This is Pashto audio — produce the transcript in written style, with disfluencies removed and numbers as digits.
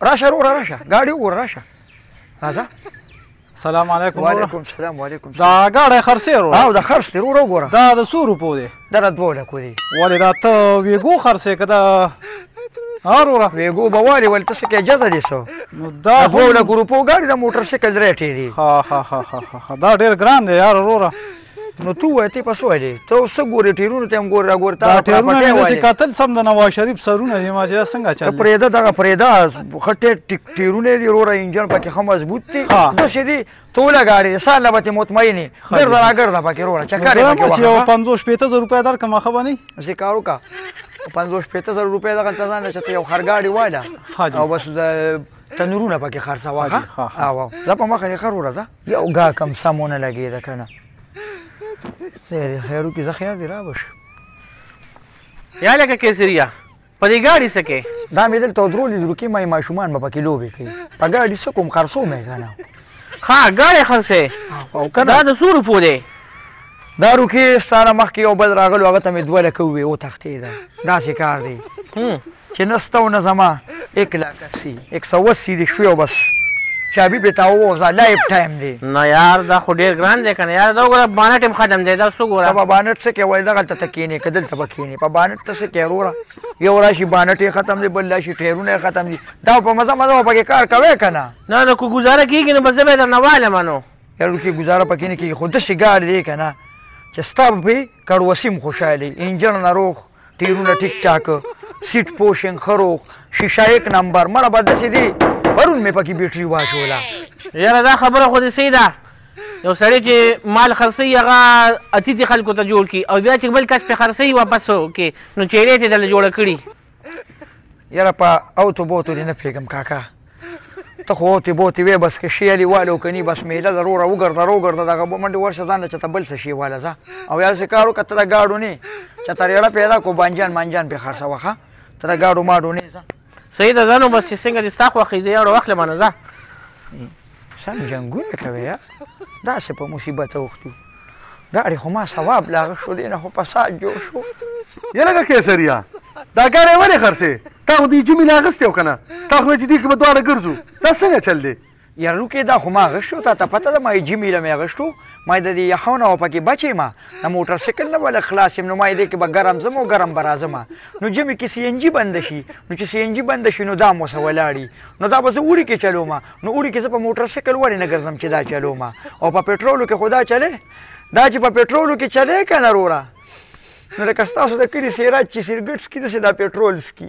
راشه وروره راشه ګاډي وګوره راشه راځه. السلام علیکم. وعلیکم السلام. وعلیکم دا ګاډی خرڅې وروره؟ او د خرڅ دی وروره وګوره. دا د څو روپو دی؟ دا د 2 لکو دی. ولې دا ته ویګو خرڅې که دا وروره ویګو به والې ولې ته څه کې اجازه دی څو نو دا 2 لکو روپو ګاډي د موټر سایکل ریټ یې دی. ها ها ها ها دا ډېر ګران دی یار وروره. نو تو وایې ته په څه وایې ته څه ګورې ټیرونو ته هم ګورې راګورې دا ټیرونه مې داسې کتل سم د نواز شریف سرونه دي ما چې دا څنګه چل دی؟ پرېږده دغه پرېږده ښه ټیرونه دي وروره انجن پکې ښه مضبوط دي داسې دي ته ولګاړې سال نه به ترې مطمئن یې ګرده راګرده پکې وروره چکر یې پکې چې یو 50-50 روپۍ درکړم ښه به نه وي؟ هسې کار وکړه 50-50 روپۍ دغلته ځان له چې ته یو خرګاډي واله او بس د تنورونه پکې خرڅوه ښه ځه په مخه یې ښه وروره ځه یو ګا کم سم ونه لګېده که نه خیر وکړي زه خیال دې را به شو یا لکه کیسریا په دې ګاډي څه کې دا مې دلته درولي دروکې ما ماشومان به پکې لوبې کوي په ګاډي څه کوم خرڅوم یې که نه ها ګاډی خرڅې دا د څو روپو دی؟ دا روکې ستانه مخکې یو بل راغلو هغه ته مې 2 لکه ووې وتښتېده داسې کار دی چې نه سته او نه زما 180 دي شوې او بس چابي پې تاووځه لایف ټایم دی. نه یار دا خو ډېر ګران دی که نه یار دا وګوره بانټ هم ختم دی دا څه ګوره ته به بانټ څه کوې وایي دغلته ته کښېنې که دلته به کښېنې په بانټ ته څه کوې وروره یو راشي بانټ یې ختم دی بل راشي ټیرونه یې ختم دي دا په مزه مزه به پکې کار کوې که نه نه نو که ګزاره کېږي نو بس زه به یې درنه والمه نو یار وکړي ګزاره پکې نه کېږي خو داسې ګاډی دی که نه چې ستا به پرې کړوسیم خوشحالي انجن نروغ ټیرونه ټیک ټاک سیټ پوشنګ ښه روغ شیشه 1 نمبر مړه به داسې دی پرون مې پکې بیټري واچوله یاره دا خبره خو دې صحیح ده یو سړی چې مال خرڅوي هغه اتیتې خلکو ته جوړ کړي او بیا چې بل کس پې خرڅوي واپس وکړي نو چیرې ته درله جوړه کړي یاره په اوتو بوتو دې نه پرېږم کاکا ته خو اوتې بوتې وې بس که شیالې والو که ني بس میله ده وروره وګرځه دغه منډې ورشه ځان له چېته بل څه شي واله ځه او یا داسې کار وکړه ته د ګاډو نه چېته ریړه پیدا کړو بانجان مانجان پې خرڅوه ښه ته د ګاډو ماډو نه ځه صحیح ده ځه نو بس چې څنګه دې ستا خوښ وي زه یې واخلم نو ځه سم جنګونه کوې یا داسې په مصیبت اوښتو ګاډي خو ما ثواب لاغه شو دی نه خو فساد جوړ شو یا لکه کیسریا دا ګاډی ولې خرڅې تا خو دې جمې لا اخیستی و که نه تا خو چې دې کې به دواړه ګرځو دا څنګه چل دی یارو کې دا خو ما اغوښتو تا ته پته ده ما یې جمې له مې اغوښتو ما یې د دې یخو نه و پکې بچ یم د موټر سایکل نه به خلاص یم نو ما یې دې کې به ګرم ځم او ګرم به راځم نو جمې کې سی ان جي بنده شي نو چې سی ان جي بنده شي نو دا مو څه ولاړي نو دا به زه اوړي کې چلوم نو اوړي کې زه په موټر سایکل ولې نه ګرځم چې دا چلوم او په پټرولو کې خو دا چلې دا چې په پټرولو کې چلې که نه وروره نو لکه ستاسو د کلي سیراج چې سیرګټ څکي داسې دا پټرول څکي